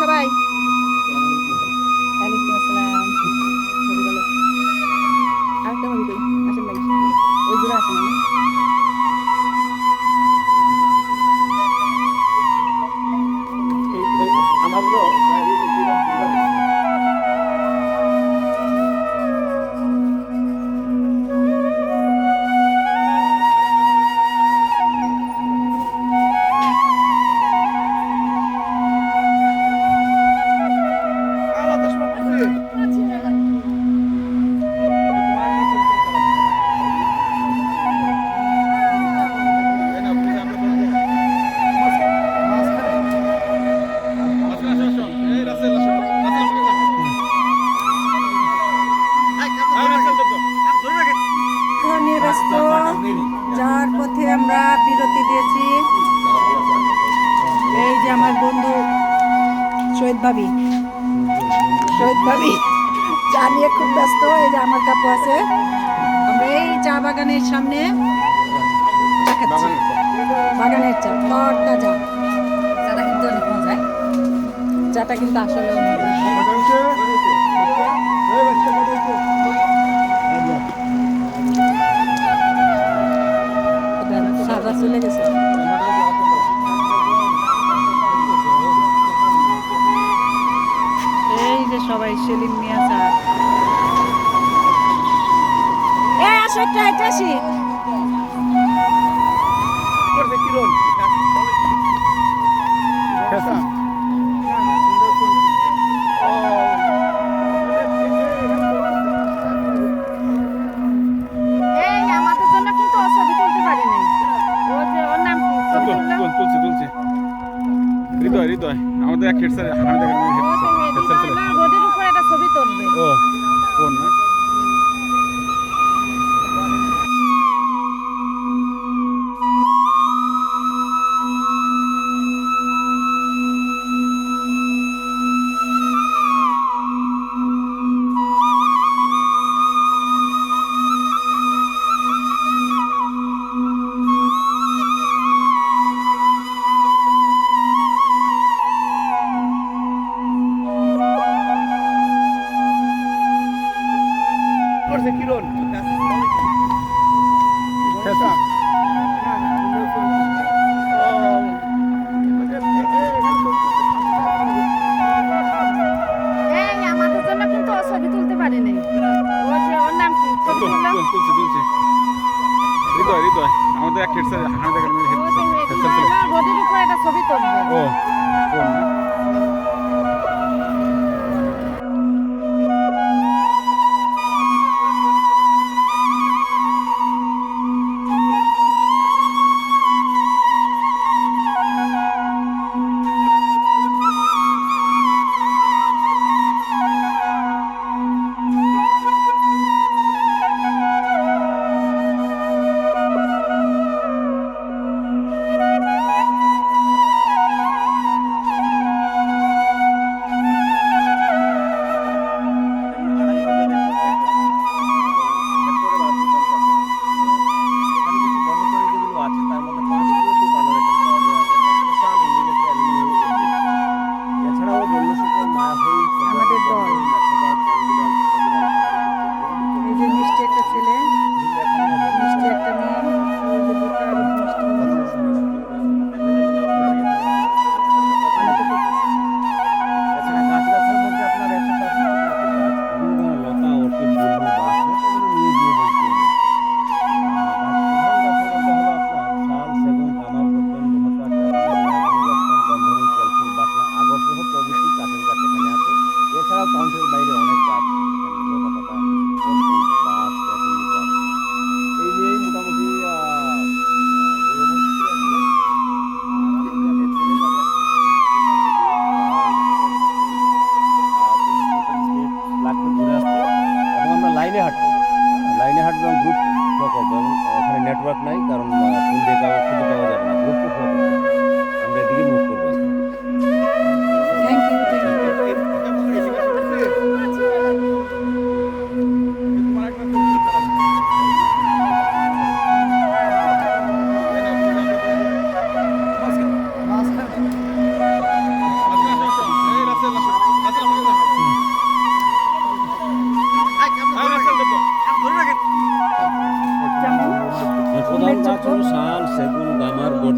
সবাই ওয়ালাইকুম আসসালাম। আরেকটা হবে তো আসেন ভাই, ওই জোড়া আসেন না। যাওয়ার পথে আমরা বিরতি দিয়েছি। এই যে আমার বন্ধু শহীদ ভাবি চা নিয়ে খুব ব্যস্ত। এই যে আমার কাপড় আছে, আমরা এই চা বাগানের সামনে চা খাচ্ছি। বাগানের চা তরতাজা, চাটা কিন্তু অনেক মজা, চাটা কিন্তু আসলে সাদা চলে গেছে। এই যে সবাই সেলিম মিয়া চা আসো, একটা আসি। হৃদয় আমাদের এক হেডসেট আমাদের রোডের উপর একটা ছবি তুলবে। ও কোন না কিরণ আমাদের জন্য কিন্তু ছবি তুলতে পারিনি। ওর নাম কি? তুলছি হৃদয় আমাদের এক হেডসেট রোডের উপর একটা ছবি তুলবে। ও কোন না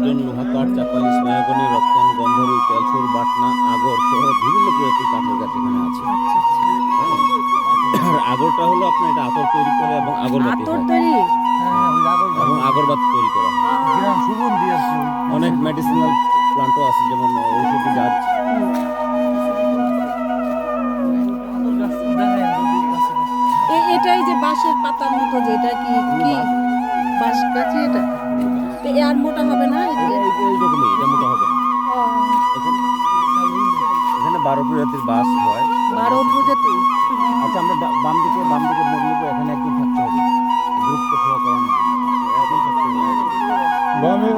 গর্জন, লোহা কাঠ, চাপালিশ, মেহগনি, রত্তন, গন্ধর্ব, ক্যালসুর, বাটনা, আগর সহ বিভিন্ন প্রজাতির কাঠের গাছ এখানে আছে। আচ্ছা আচ্ছা। আর আগরটা হলো আপনার এটা আতর তৈরি করে এবং আগরবাতি আতর হয় তৈরি? এবং আগরবাতি তৈরি করা হয়। সুগন্ধি আছে অনেক মেডিসিনাল প্লান্টও আছে, যেমন ঔষধি গাছ। এটাই যে বাঁশের পাতার মতো, যে এটা কি কি বাঁশ গাছই এটা? তো এ আর মোটা হবে না? এইরকমই, এটা মোটা হবে না। ও, এখানে 12 প্রজাতির বাস হয়। 12 প্রজাতি। আচ্ছা, আমরা বাম দিকে মোড় নিবো, এখানে একজন থাকতে হবে, গ্রুপকে ফলো করানো। একজন থাকতে হবে। বামে